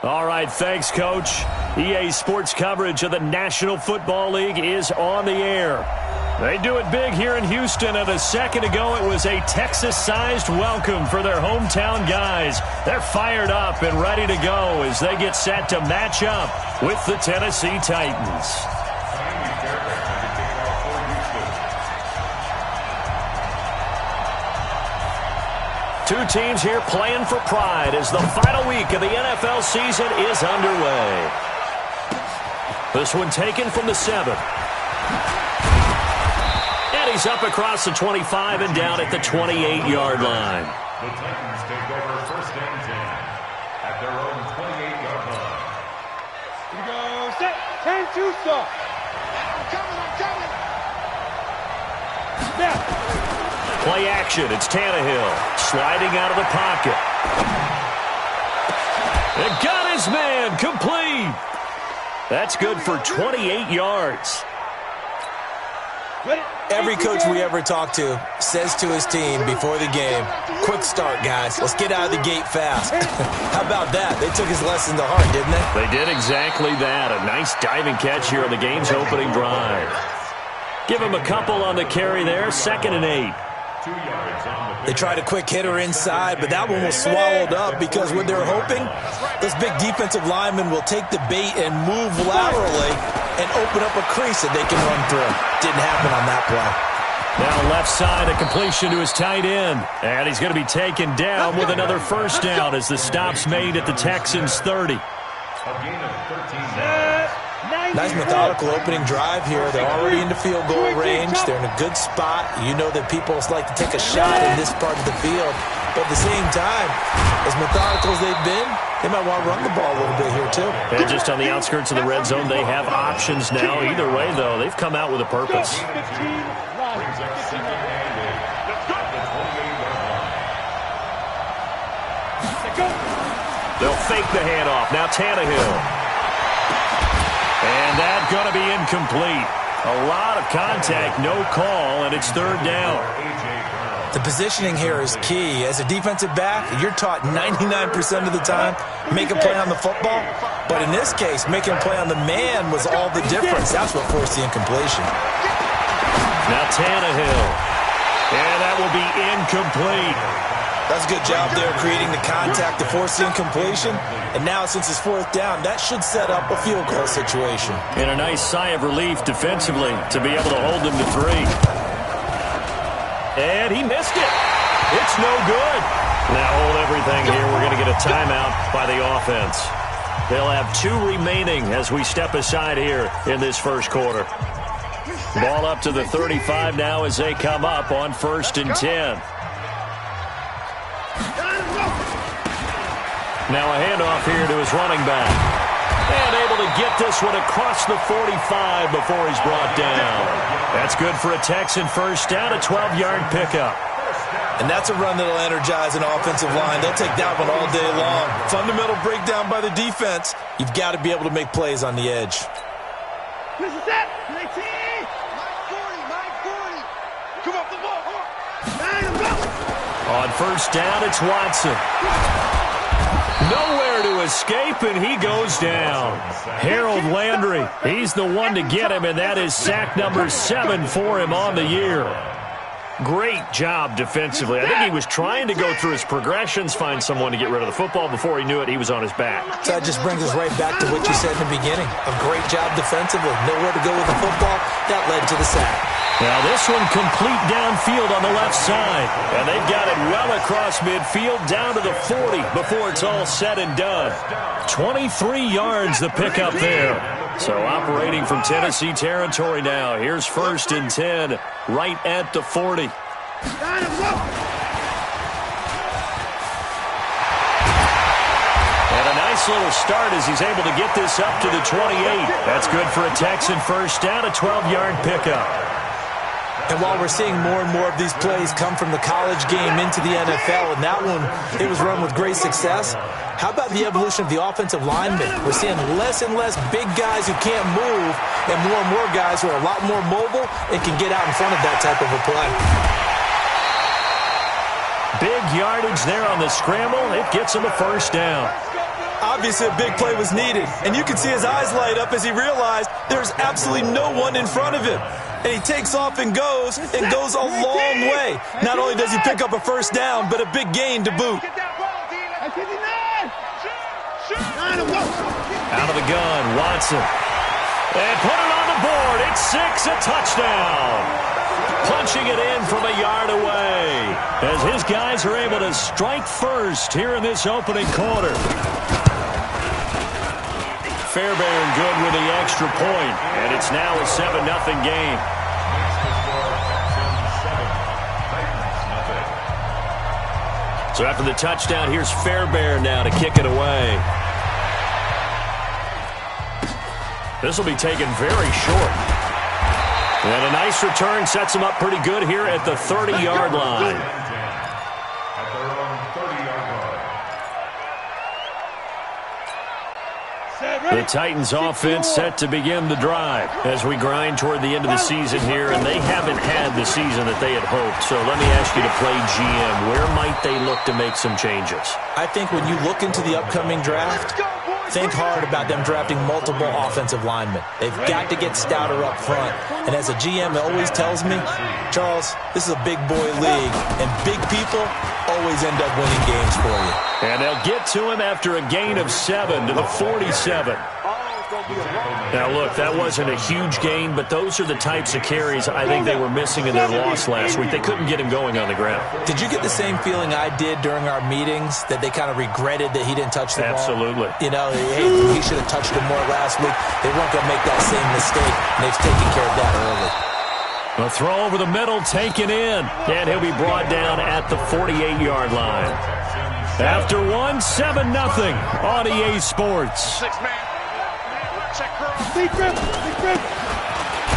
All right, thanks, Coach. EA Sports coverage of the National Football League is on the air. They do it big here in Houston, and a second ago it was a Texas-sized welcome for their hometown guys. They're fired up and ready to go as they get set to match up with the Tennessee Titans. Two teams here playing for pride as the final week of the NFL season is underway. This one taken from the 7. And he's up across the 25 and down at the 28-yard line. The Titans take over first and 10 at their own 28-yard line. Here we go. Set. 10-2 stop. I'm coming. Snap. Play action. It's Tannehill sliding out of the pocket. And got his man complete. That's good for 28 yards. Every coach we ever talk to says to his team before the game, quick start, guys. Let's get out of the gate fast. How about that? They took his lesson to heart, didn't they? They did exactly that. A nice diving catch here on the game's opening drive. Give him a couple on the carry there. 2nd and 8. They tried a quick hitter inside, but that one was swallowed up because what they're hoping, those big defensive linemen will take the bait and move laterally and open up a crease that they can run through. Didn't happen on that play. Now left side, a completion to his tight end. And he's going to be taken down with another first down as the stop's made at the Texans' 30. A gain of 13 yards. Nice methodical opening drive here. They're already into field goal range. They're in a good spot. You know that people like to take a shot in this part of the field. But at the same time, as methodical as they've been, they might want to run the ball a little bit here too. And just on the outskirts of the red zone, they have options now. Either way, though, they've come out with a purpose. Brings up 2nd and 8 at the 28-yard line. They'll fake the handoff. Now Tannehill. And that's going to be incomplete. A lot of contact, no call, and it's 3rd down. The positioning here is key. As a defensive back, you're taught 99% of the time, make a play on the football. But in this case, making a play on the man was all the difference. That's what forced the incompletion. Now Tannehill. And that will be incomplete. That's a good job there creating the contact to force the incompletion. And now, since it's 4th down, that should set up a field goal situation. And a nice sigh of relief defensively to be able to hold them to 3. And he missed it. It's no good. Now hold everything here. We're going to get a timeout by the offense. They'll have 2 remaining as we step aside here in this first quarter. Ball up to the 35 now as they come up on 1st and 10. Now a handoff here to his running back. And able to get this one across the 45 before he's brought down. That's good for a Texan first down, a 12-yard pickup. And that's a run that'll energize an offensive line. They'll take that one all day long. Fundamental breakdown by the defense. You've got to be able to make plays on the edge. This is it. 19. Mike 40. Come off the ball. On first down, it's Watson. Nowhere to escape, and he goes down. Harold Landry, he's the one to get him, and that is sack number 7 for him on the year. Great job defensively. I think he was trying to go through his progressions, find someone to get rid of the football. Before he knew it, he was on his back. So that just brings us right back to what you said in the beginning. A great job defensively. Nowhere to go with the football. That led to the sack. Now this one complete downfield on the left side. And they've got it well across midfield down to the 40 before it's all said and done. 23 yards the pickup there. So operating from Tennessee territory now. Here's 1st and 10 right at the 40. And a nice little start as he's able to get this up to the 28. That's good for a Texan first down, a 12-yard pickup. And while we're seeing more and more of these plays come from the college game into the NFL, and that one, it was run with great success, how about the evolution of the offensive linemen? We're seeing less and less big guys who can't move and more guys who are a lot more mobile and can get out in front of that type of a play. Big yardage there on the scramble. It gets him a first down. Obviously, a big play was needed, and you can see his eyes light up as he realized there's absolutely no one in front of him. And he takes off and goes a long way. Not only does he pick up a first down, but a big gain to boot. Out of the gun, Watson. And put it on the board. It's 6, a touchdown. Punching it in from a yard away as his guys are able to strike first here in this opening quarter. Fairbairn good with the extra point, and it's now a 7-0 game. So after the touchdown, here's Fairbairn now to kick it away. This will be taken very short. And a nice return sets him up pretty good here at the 30-yard line. At their own 30-yard line. The Titans offense set to begin the drive as we grind toward the end of the season here, and they haven't had the season that they had hoped. So let me ask you to play GM. Where might they look to make some changes? I think when you look into the upcoming draft, think hard about them drafting multiple offensive linemen. They've got to get stouter up front. And as a GM always tells me, Charles, this is a big boy league, and big people always end up winning games for you. And they'll get to him after a gain of 7 to the 47. Now, look, that wasn't a huge gain, but those are the types of carries I think they were missing in their loss last week. They couldn't get him going on the ground. Did you get the same feeling I did during our meetings, that they kind of regretted that he didn't touch the ball? Absolutely. You know, hey, he should have touched him more last week. They weren't going to make that same mistake, and they've taken care of that early. A throw over the middle, taken in, and he'll be brought down at the 48-yard line. After 1, 7-0 on EA Sports.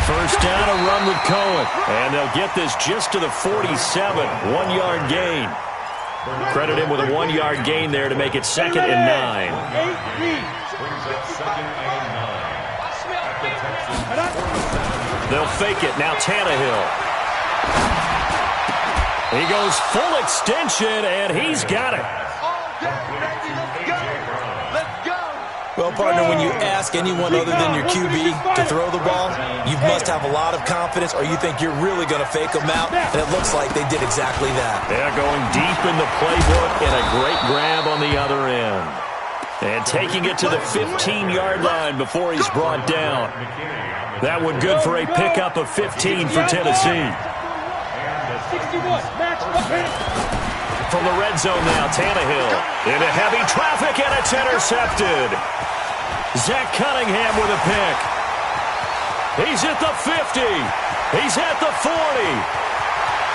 First down, a run with Cohen. And they'll get this just to the 47, 1-yard gain. Credit him with a 1-yard gain there to make it 2nd and 9. They'll fake it. Now Tannehill. He goes full extension, and he's got it. Well, partner, when you ask anyone other than your QB to throw the ball, you must have a lot of confidence, or you think you're really going to fake them out, and it looks like they did exactly that. Yeah, going deep in the playbook and a great grab on the other end. And taking it to the 15-yard line before he's brought down. That one good for a pickup of 15 for Tennessee. From the red zone now, Tannehill into heavy traffic, and it's intercepted. Zach Cunningham with a pick. He's at the 50. He's at the 40.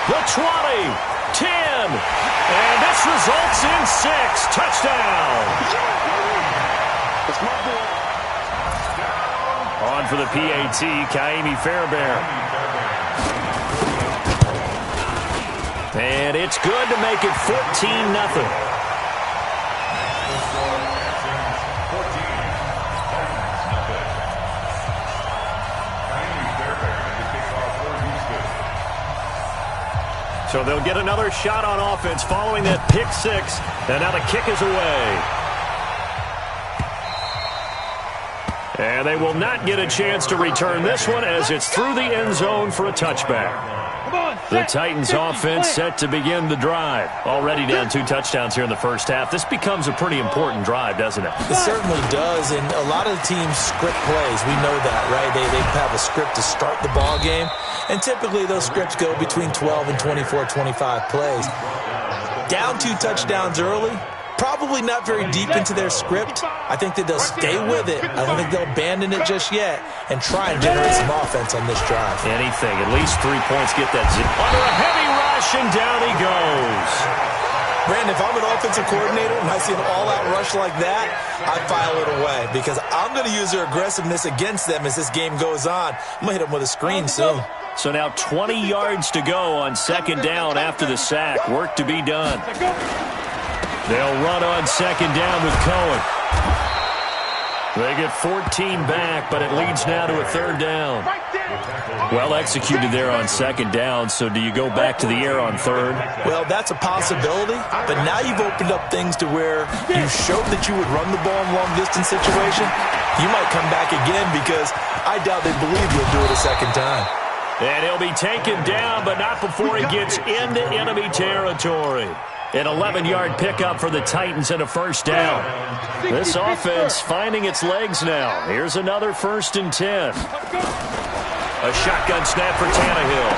The 20. 10. And this results in 6. Touchdown. On for the PAT, Kaimi Fairbairn. And it's good to make it 14-0. So they'll get another shot on offense following that pick 6. And now the kick is away. And they will not get a chance to return this one as it's through the end zone for a touchback. The Titans offense set to begin the drive. Already down 2 touchdowns here in the first half. This becomes a pretty important drive, doesn't it? It certainly does, and a lot of the teams script plays. We know that, right? They have a script to start the ball game, and typically those scripts go between 12 and 24, 25 plays. Down 2 touchdowns early, probably not very deep into their script. I think that they'll stay with it. I don't think they'll abandon it just yet and try and generate some offense on this drive. Anything. At least 3 points. Get that zip. Under a heavy rush, and down he goes. Brandon, if I'm an offensive coordinator and I see an all-out rush like that, I file it away because I'm going to use their aggressiveness against them as this game goes on. I'm going to hit them with a screen soon. So now 20 yards to go on 2nd down after the sack. Work to be done. They'll run on 2nd down with Cohen. They get 14 back, but it leads now to a third down. Well executed there on second down, so do you go back to the air on third? Well, that's a possibility, but now you've opened up things to where you showed that you would run the ball in long-distance situation. You might come back again because I doubt they believe you'll do it a second time. And he'll be taken down, but not before he gets into enemy territory. An 11-yard pickup for the Titans and a first down. This offense finding its legs now. Here's another 1st and 10. A shotgun snap for Tannehill.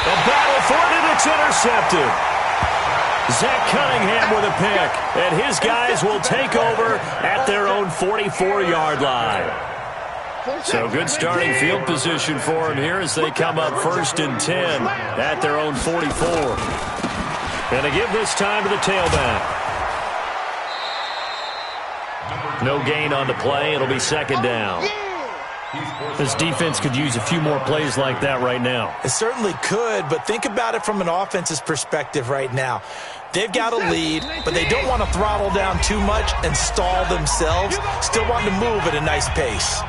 A battle for it, and it's intercepted. Zach Cunningham with a pick, and his guys will take over at their own 44-yard line. So good starting field position for him here as they come up 1st and 10 at their own 44. And to give this time to the tailback. No gain on the play. It'll be second down. This defense could use a few more plays like that right now. It certainly could, but think about it from an offense's perspective right now. They've got a lead, but they don't want to throttle down too much and stall themselves. Still want to move at a nice pace.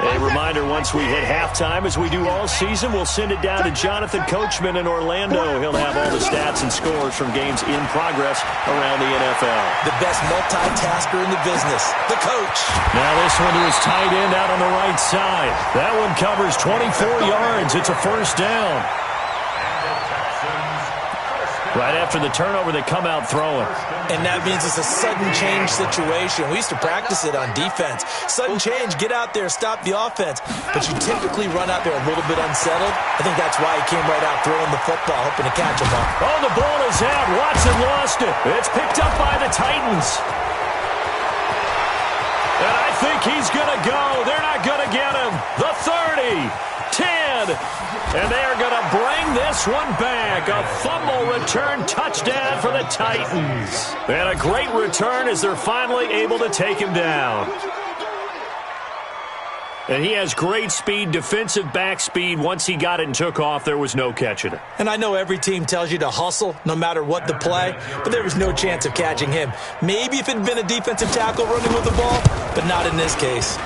A reminder, once we hit halftime, as we do all season, we'll send it down to Jonathan Coachman in Orlando. He'll have all the stats and scores from games in progress around the NFL. The best multitasker in the business, the coach. Now this one to his tight end out on the right side. That one covers 24 yards. It's a first down. Right after the turnover, they come out throwing. And that means it's a sudden change situation. We used to practice it on defense. Sudden change, get out there, stop the offense. But you typically run out there a little bit unsettled. I think that's why he came right out throwing the football, hoping to catch him up. Oh, the ball is out. Watson lost it. It's picked up by the Titans. And I think he's going to go. They're not going to get him. The 30. 10, and they are going to bring this one back. A fumble return touchdown for the Titans. And a great return as they're finally able to take him down. And he has great speed, defensive back speed. Once he got it and took off, there was no catching it. And I know every team tells you to hustle no matter what the play, but there was no chance of catching him. Maybe if it had been a defensive tackle running with the ball, but not in this case.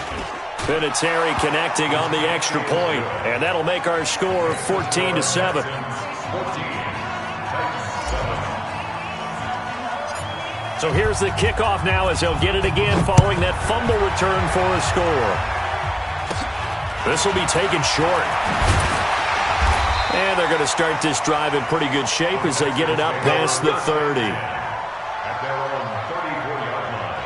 Vinatieri connecting on the extra point, and that'll make our score 14-7. So here's the kickoff now as they'll get it again following that fumble return for a score. This will be taken short. And they're going to start this drive in pretty good shape as they get it up past the 30. At their own 34-yard line.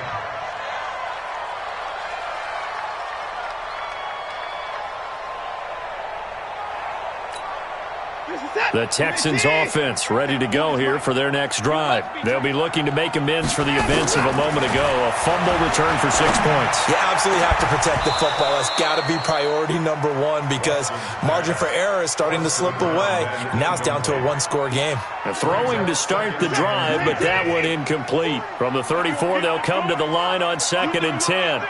The Texans offense ready to go here for their next drive. They'll be looking to make amends for the events of a moment ago. A fumble return for 6 points. You absolutely have to protect the football. That's got to be priority number one because margin for error is starting to slip away. Now it's down to a one-score game. Throwing to start the drive, but that one incomplete. From the 34, they'll come to the line on 2nd and 10.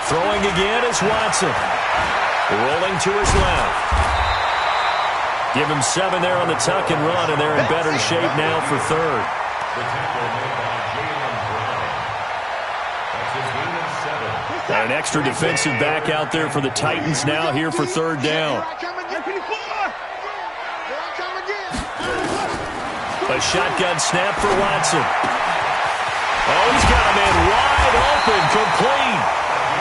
Throwing again is Watson. Rolling to his left. Give him 7 there on the tuck and run, and they're in better shape now for third. The tackle made by Jalen Brown. That's a gain of 7. And an extra defensive back out there for the Titans now here for third down. A shotgun snap for Watson. Oh, he's got a man wide open, complete.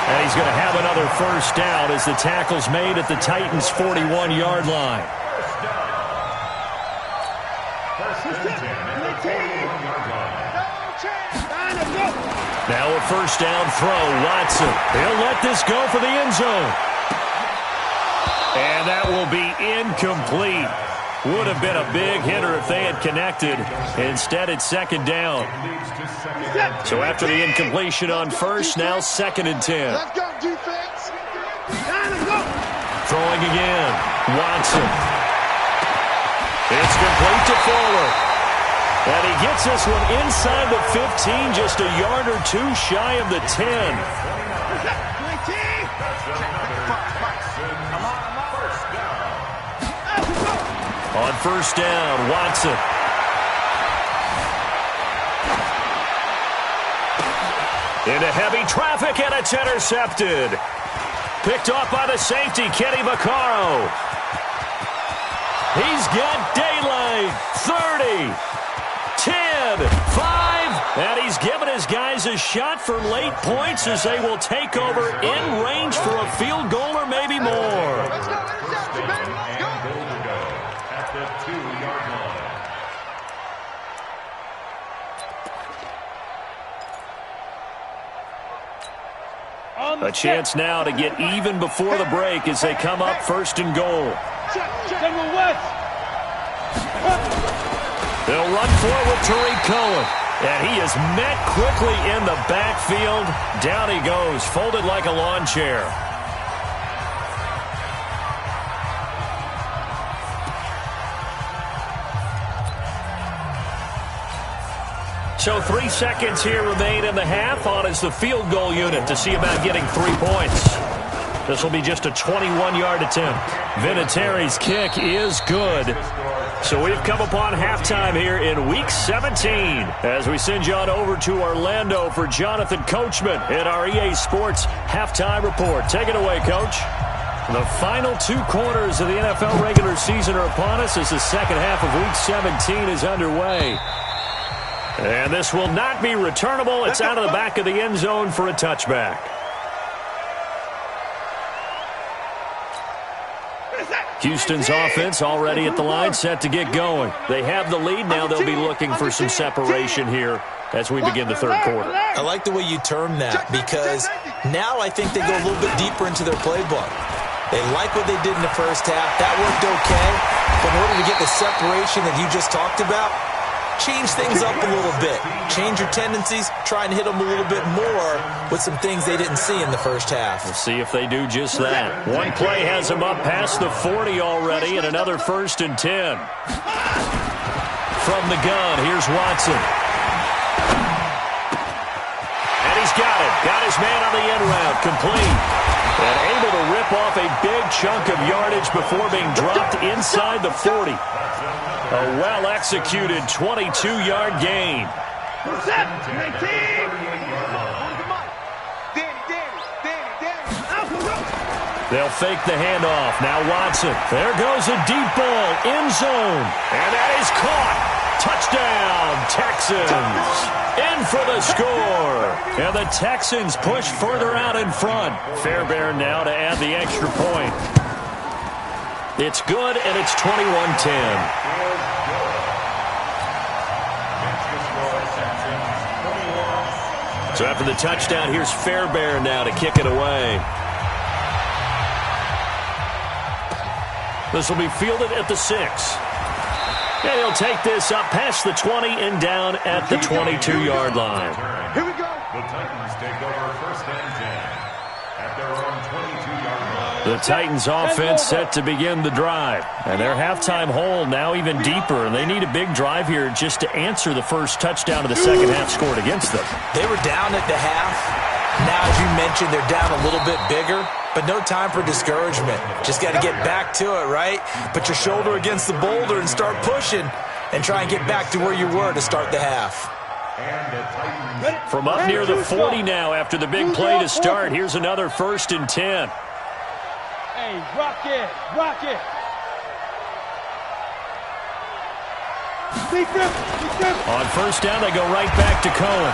And he's going to have another first down as the tackle's made at the Titans' 41-yard line. Now a first down throw, Watson. He'll let this go for the end zone. And that will be incomplete. Would have been a big hitter if they had connected. Instead, it's second down. So after the incompletion on first, now 2nd and 10. Let's go, defense. Throwing again, Watson. It's complete to Fuller. And he gets this one inside the 15, just a yard or two shy of the 10. On first down, Watson. Into heavy traffic, and it's intercepted. Picked off by the safety, Kenny Vaccaro. He's got daylight. 30, 10, 5, and he's given his guys a shot for late points as they will take over in range for a field goal or maybe more. Let's go, interception, baby, let's go. Goal to go at the 2-yard line. A chance now to get even before the break as they come up first and goal. They'll run for it with Tariq Cohen. And he is met quickly in the backfield. Down he goes, folded like a lawn chair. So 3 seconds here remain in the half. On is the field goal unit to see about getting 3 points. This will be just a 21-yard attempt. Vinatieri's kick is good. So we've come upon halftime here in Week 17 as we send you on over to Orlando for Jonathan Coachman in our EA Sports Halftime Report. Take it away, Coach. The final 2 quarters of the NFL regular season are upon us as the second half of Week 17 is underway. And this will not be returnable. It's out of the back of the end zone for a touchback. Houston's offense already at the line, set to get going. They have the lead. Now they'll be looking for some separation here as we begin the third quarter. I like the way you term that because now I think they go a little bit deeper into their playbook. They like what they did in the first half. That worked okay. But in order to get the separation that you just talked about, change things up a little bit. Change your tendencies. Try and hit them a little bit more with some things they didn't see in the first half. We'll see if they do just that. One play has them up past the 40 already, and another 1st and 10. From the gun, here's Watson. And he's got it. Got his man on the end route. Complete. And able to rip off a big chunk of yardage before being dropped inside the 40. A well-executed 22-yard gain. They'll fake the handoff. Now Watson. There goes a deep ball. End zone. And that is caught. Touchdown, Texans. In for the score. And the Texans push further out in front. Fairbairn now to add the extra point. It's good, and it's 21-10. So after the touchdown, here's Fairbairn now to kick it away. This will be fielded at the 6. And he'll take this up past the 20 and down at the 22-yard line. Here we go. The Titans take over 1st and 10 at their own 22-yard line. The Titans offense set to begin the drive. And their halftime hole now even deeper. And they need a big drive here just to answer the first touchdown of the second half scored against them. They were down at the half. Now, as you mentioned, they're down a little bit bigger. But no time for discouragement. Just got to get back to it, right? Put your shoulder against the boulder and start pushing. And try and get back to where you were to start the half. From up near the 40 now after the big play to start. Here's another 1st and 10. Hey, rock it, rock it. On first down, they go right back to Cohen.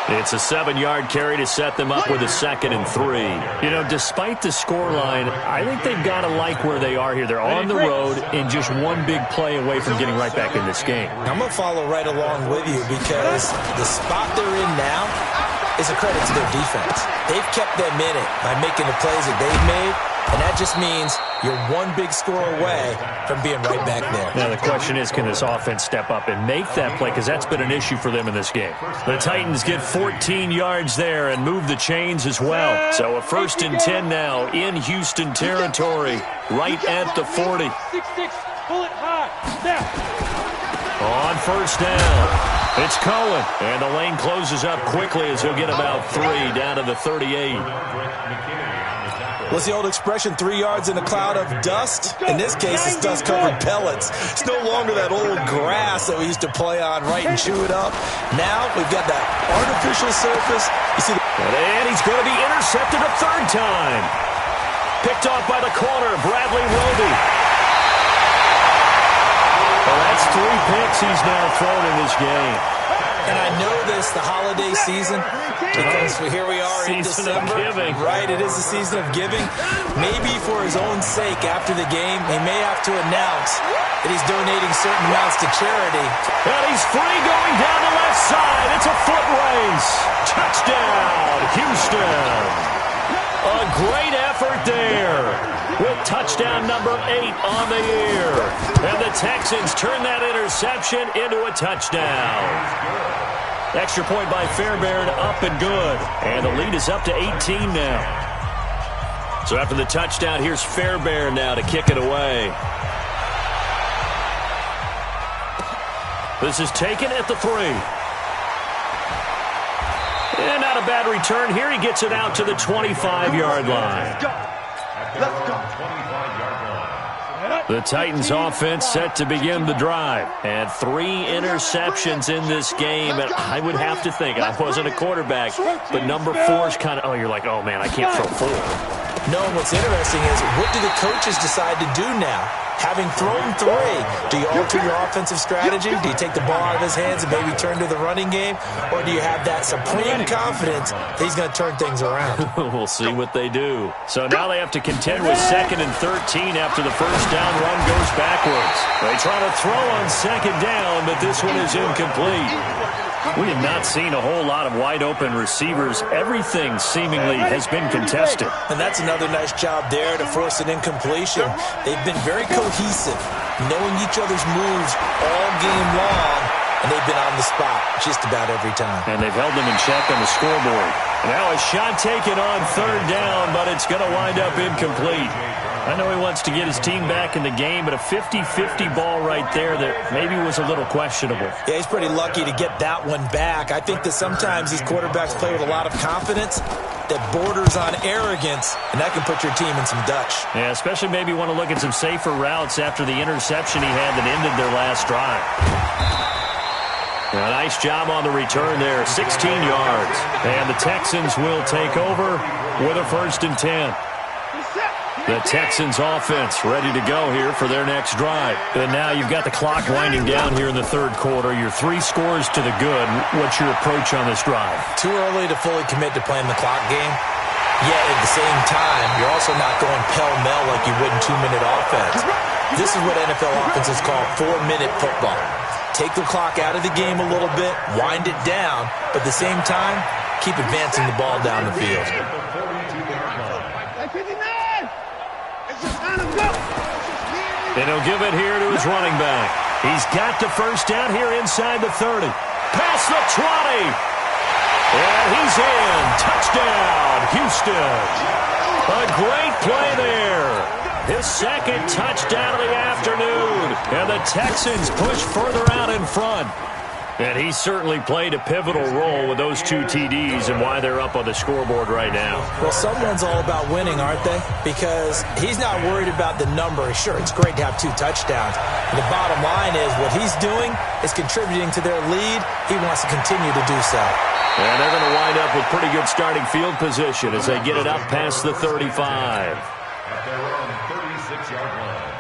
It's a 7-yard carry to set them up with a 2nd and 3. You know, despite the scoreline, I think they've got to like where they are here. They're on the road and just one big play away from getting right back in this game. I'm going to follow right along with you because the spot they're in now is a credit to their defense. They've kept them in it by making the plays that they've made, and that just means you're one big score away from being right back there. Now, the question is, can this offense step up and make that play? Because that's been an issue for them in this game. The Titans get 14 yards there and move the chains as well. So a 1st and 10 now in Houston territory, right at the 40. 6-6, pull it high, snap. On first down. It's Cohen, and the lane closes up quickly as he'll get about 3 down to the 38. What's the old expression, 3 yards in a cloud of dust? In this case, it's dust-covered pellets. It's no longer that old grass that we used to play on, right, and chew it up. Now we've got that artificial surface. You see, and he's going to be intercepted a third time. Picked off by the corner, Bradley Roby. Well, that's 3 picks he's now thrown in this game. And I know this, the holiday season, because here we are in December. Giving. Right, it is the season of giving. Maybe for his own sake after the game, he may have to announce that he's donating certain amounts to charity. And he's free going down the left side. It's a foot race. Touchdown, Houston. A great effort there with touchdown number 8 on the year. And the Texans turn that interception into a touchdown. Extra point by Fairbairn, up and good. And the lead is up to 18 now. So after the touchdown, here's Fairbairn now to kick it away. This is taken at the 3. And not a bad return here. He gets it out to the 25-yard line. Let's go. 25-yard line. The Titans offense set to begin the drive. And 3 interceptions in this game. And I would have to think, I wasn't a quarterback, but number 4 is kind of, oh, you're like, oh, man, I can't throw 4. No, and what's interesting is, what do the coaches decide to do now? Having thrown 3, do you alter your offensive strategy? Do you take the ball out of his hands and maybe turn to the running game? Or do you have that supreme confidence that he's going to turn things around? We'll see what they do. So now they have to contend with 2nd and 13 after the first down run goes backwards. They try to throw on 2nd down, but this one is incomplete. We have not seen a whole lot of wide-open receivers. Everything seemingly has been contested. And that's another nice job there to force an incompletion. They've been very cohesive, knowing each other's moves all game long, and they've been on the spot just about every time. And they've held them in check on the scoreboard. Now a shot taken on 3rd down, but it's going to wind up incomplete. I know he wants to get his team back in the game, but a 50-50 ball right there that maybe was a little questionable. Yeah, he's pretty lucky to get that one back. I think that sometimes these quarterbacks play with a lot of confidence that borders on arrogance, and that can put your team in some Dutch. Yeah, especially maybe want to look at some safer routes after the interception he had that ended their last drive. A nice job on the return there, 16 yards. And the Texans will take over with a 1st and 10. The Texans offense ready to go here for their next drive. And now you've got the clock winding down here in the 3rd quarter. You're 3 scores to the good. What's your approach on this drive? Too early to fully commit to playing the clock game. Yet at the same time, you're also not going pell-mell like you would in 2-minute offense. This is what NFL offenses call 4-minute football. Take the clock out of the game a little bit, wind it down, but at the same time, keep advancing the ball down the field. And he'll give it here to his running back. He's got the first down here inside the 30. Past the 20. And he's in. Touchdown, Houston. A great play there. His 2nd touchdown of the afternoon. And the Texans push further out in front. And he certainly played a pivotal role with those 2 TDs and why they're up on the scoreboard right now. Well, someone's all about winning, aren't they? Because he's not worried about the number. Sure, it's great to have 2 touchdowns. And the bottom line is what he's doing is contributing to their lead. He wants to continue to do so. And they're going to wind up with pretty good starting field position as they get it up past the 35. At their own 36-yard line.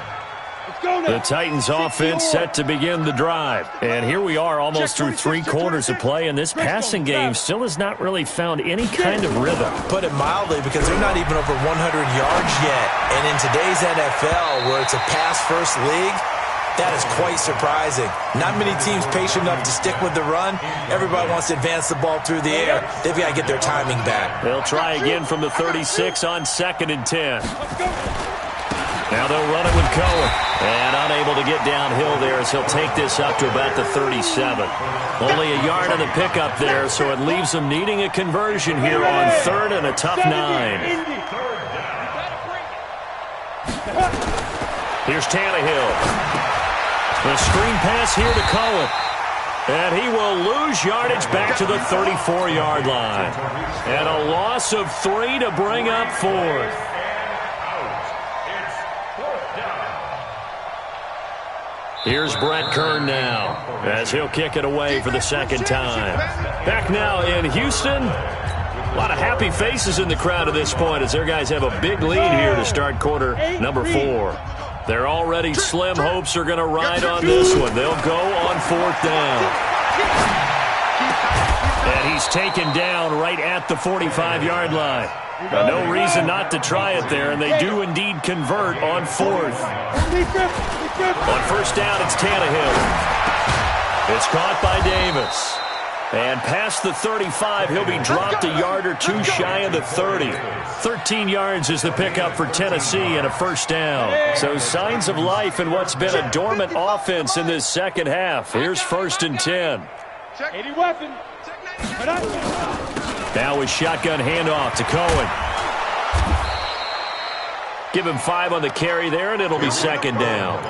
The Titans offense set to begin the drive. And here we are almost through 3 quarters of play, and this passing game still has not really found any kind of rhythm. Put it mildly, because they're not even over 100 yards yet. And in today's NFL, where it's a pass-first league, that is quite surprising. Not many teams patient enough to stick with the run. Everybody wants to advance the ball through the air. They've got to get their timing back. They'll try again from the 36 on 2nd and 10. Now they'll run it with Cohen. And unable to get downhill there as he'll take this up to about the 37. Only a yard on the pickup there, so it leaves them needing a conversion here on 3rd and a tough 9. Here's Tannehill. The screen pass here to Cohen. And he will lose yardage back to the 34-yard line. And a loss of 3 to bring up 4th. Here's Brett Kern now as he'll kick it away for the second time. Back now in Houston. A lot of happy faces in the crowd at this point as their guys have a big lead here to start quarter number 4. Their already slim hopes are going to ride on this one. They'll go on 4th down. And he's taken down right at the 45-yard line. No reason not to try it there, and they do indeed convert on 4th. On 1st down, it's Tannehill. It's caught by Davis. And past the 35, he'll be dropped a yard or two shy of the 30. 13 yards is the pickup for Tennessee and a 1st down. So signs of life in what's been a dormant offense in this second half. Here's 1st and 10. Now with shotgun handoff to Cohen. Give him 5 on the carry there, and it'll be 2nd down.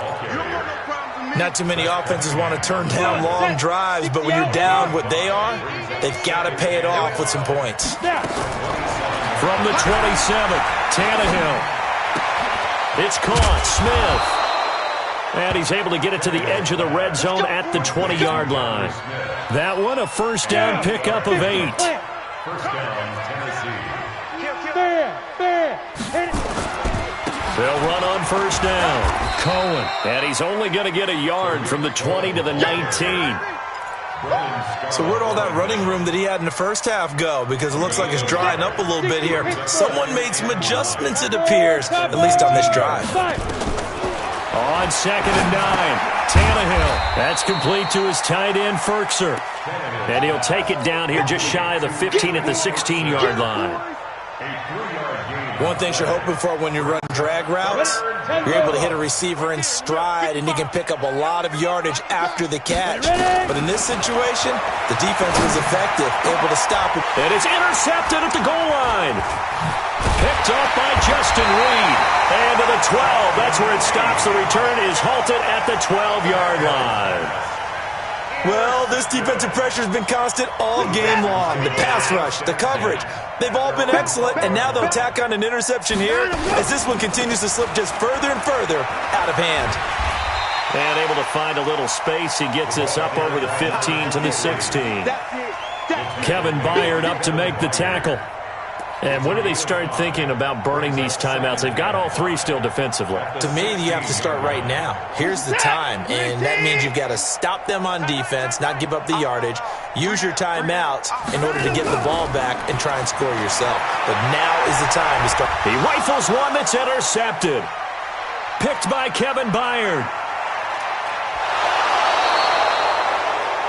Not too many offenses want to turn down long drives, but when you're down what they are, they've got to pay it off with some points. From the 27, Tannehill. It's caught, Smith. And he's able to get it to the edge of the red zone at the 20-yard line. That one, a 1st down pickup of 8. 1st down, Tennessee. They'll run on 1st down. Cohen. And he's only going to get a yard from the 20 to the 19. So where'd all that running room that he had in the first half go? Because it looks like it's drying up a little bit here. Someone made some adjustments, it appears, at least on this drive. On 2nd and 9, Tannehill. That's complete to his tight end, Ferkser. And he'll take it down here just shy of the 15 at the 16-yard line. One thing you're hoping for when you run drag routes, you're able to hit a receiver in stride, and he can pick up a lot of yardage after the catch. But in this situation, the defense was effective, able to stop it. And it's intercepted at the goal line. Picked off by Justin Reed. And to the 12. That's where it stops. The return is halted at the 12-yard line. Well, this defensive pressure has been constant all game long. The pass rush, the coverage, they've all been excellent, and now they'll tack on an interception here as this one continues to slip just further and further out of hand. And able to find a little space. He gets this up over the 15 to the 16. Kevin Byard up to make the tackle. And when do they start thinking about burning these timeouts? They've got all 3 still defensively. To me, you have to start right now. Here's the time, and that means you've got to stop them on defense, not give up the yardage, use your timeouts in order to get the ball back and try and score yourself. But now is the time to start. He rifles one that's intercepted. Picked by Kevin Byard.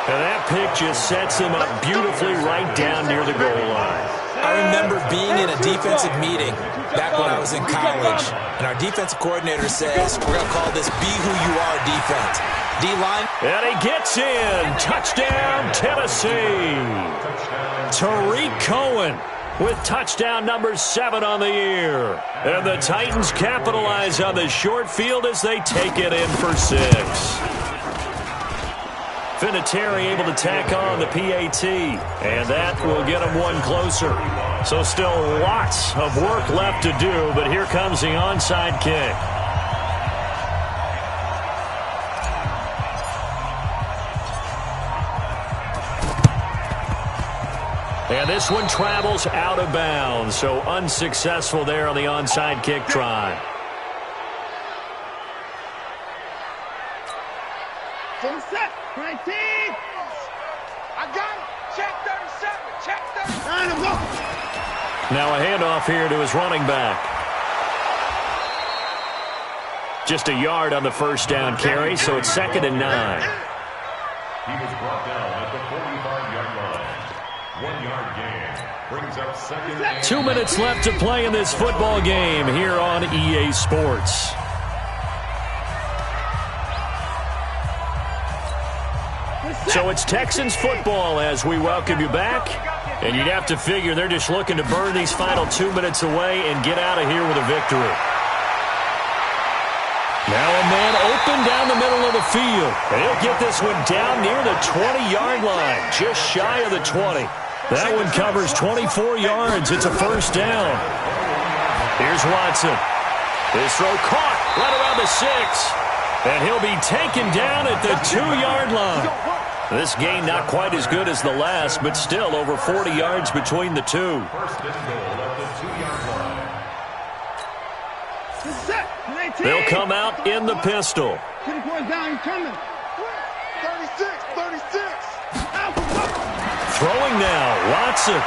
And that pick just sets him up beautifully right down near the goal line. I remember being in a defensive meeting back when I was in college, and our defensive coordinator says, we're going to call this Be Who You Are defense. D-line. And he gets in. Touchdown, Tennessee. Tariq Cohen with touchdown number 7 on the year. And the Titans capitalize on the short field as they take it in for 6. Vinatieri able to tack on the PAT, and that will get him one closer. So still lots of work left to do, but here comes the onside kick. And this one travels out of bounds, so unsuccessful there on the onside kick try. Full set, 19. I got it. Check 37. Check 39. Now a handoff here to his running back. Just a yard on the 1st down carry, so it's 2nd and 9. He was brought down at the 45-yard line. 1-yard gain. Brings up 2nd and 2 minutes left to play in this football game here on EA Sports. So it's Texans football as we welcome you back. And you'd have to figure they're just looking to burn these final 2 minutes away and get out of here with a victory. Now a man open down the middle of the field. And he'll get this one down near the 20-yard line, just shy of the 20. That one covers 24 yards. It's a 1st down. Here's Watson. His throw caught right around the 6. And he'll be taken down at the 2-yard line. This gain not quite as good as the last, but still over 40 yards between the two. First and goal at the 2-yard line. They'll come out in the pistol. Get the boys down, he's coming. 36. Throwing now, Watson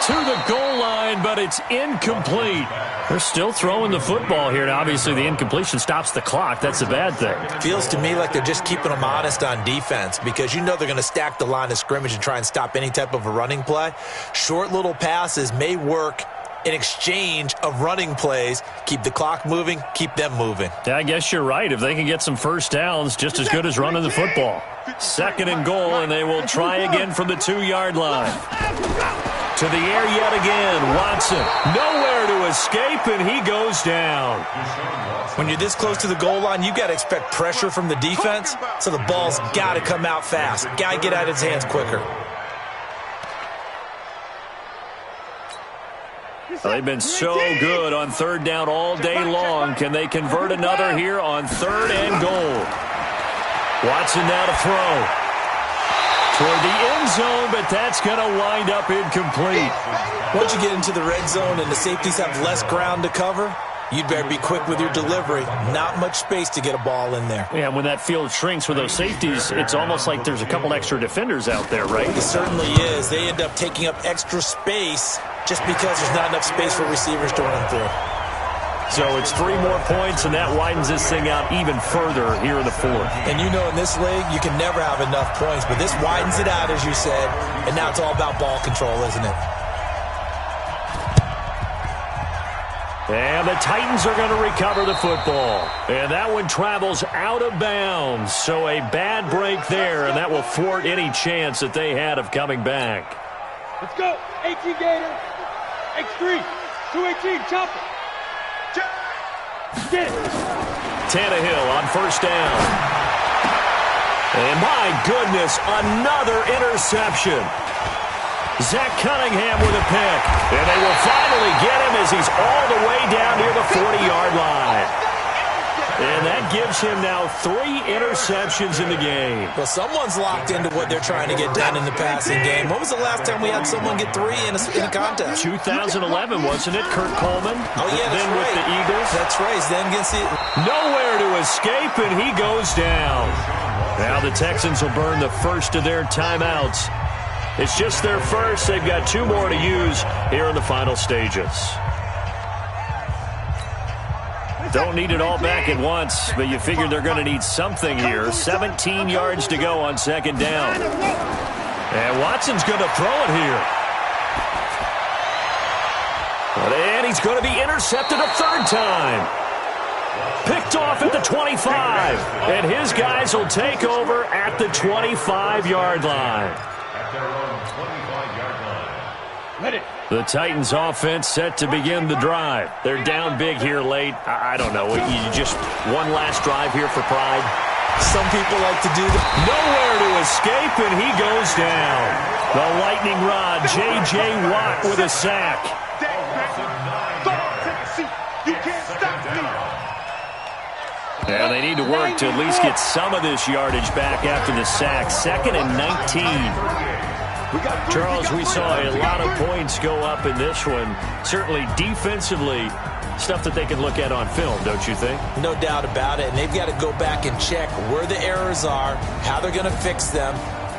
to the goal line, but it's incomplete. They're still throwing the football here. Now, obviously, the incompletion stops the clock. That's a bad thing. Feels to me like they're just keeping them honest on defense because you know they're going to stack the line of scrimmage and try and stop any type of a running play. Short little passes may work in exchange of running plays. Keep the clock moving, keep them moving. Yeah, I guess you're right. If they can get some first downs, just as good as running the football. Second and goal, and they will try again from the 2-yard line. To the air yet again. Watson nowhere to escape, and he goes down. When you're this close to the goal line, you've got to expect pressure from the defense, so the ball's got to come out fast. Got to get out of his hands quicker. They've been so good on third down all day long. Can they convert another here on third and goal? Watson now to throw. Toward the end zone, but that's going to wind up incomplete. Once you get into the red zone and the safeties have less ground to cover, you'd better be quick with your delivery. Not much space to get a ball in there. Yeah, when that field shrinks with those safeties, it's almost like there's a couple extra defenders out there, right? It certainly is. They end up taking up extra space just because there's not enough space for receivers to run through. So it's 3 more points, and that widens this thing out even further here in the fourth. And you know in this league, you can never have enough points, but this widens it out, as you said, and now it's all about ball control, isn't it? And the Titans are going to recover the football. And that one travels out of bounds. So a bad break there, and that will thwart any chance that they had of coming back. Let's go. 18 Gator. X3. 218. Chopper. Get it. Tannehill on first down. And my goodness, another interception. Zach Cunningham with a pick. And they will finally get him as he's all the way down near the 40-yard line. And that gives him now 3 interceptions in the game. Well, someone's locked into what they're trying to get done in the passing game. When was the last time we had someone get 3 in a contest? 2011, wasn't it? Kurt Coleman. Oh, yeah, that's then right. with the Eagles. That's right. Then against the... Nowhere to escape, and he goes down. Now the Texans will burn the first of their timeouts. It's just their first. They've got 2 more to use here in the final stages. Don't need it all back at once, but you figure they're going to need something here. 17 yards to go on second down. And Watson's going to throw it here. And he's going to be intercepted a third time. Picked off at the 25. And his guys will take over at the 25-yard line. At their own 25-yard line. Let it. The Titans offense set to begin the drive. They're down big here late. I don't know. You just one last drive here for pride. Some people like to do that. Nowhere to escape, and he goes down. The lightning rod, J.J. Watt with a sack. You can't stop me. And they need to work to at least get some of this yardage back after the sack. 2nd and 19. Charles, we saw a lot of points go up in this one. Certainly defensively, stuff that they can look at on film, don't you think? No doubt about it. And they've got to go back and check where the errors are, how they're going to fix them,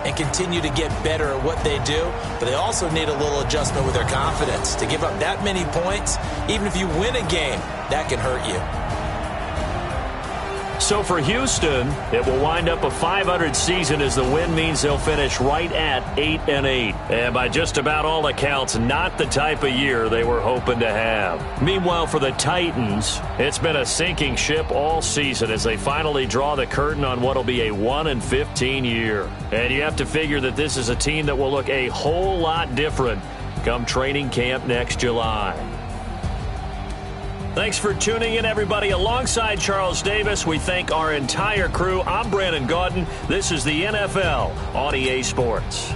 and continue to get better at what they do. But they also need a little adjustment with their confidence. To give up that many points, even if you win a game, that can hurt you. So for Houston, it will wind up a .500 season as the win means they'll finish right at 8-8. And by just about all accounts, not the type of year they were hoping to have. Meanwhile, for the Titans, it's been a sinking ship all season as they finally draw the curtain on what will be a 1-15 year. And you have to figure that this is a team that will look a whole lot different come training camp next July. Thanks for tuning in, everybody. Alongside Charles Davis, we thank our entire crew. I'm Brandon Gaudin. This is the NFL on EA Sports.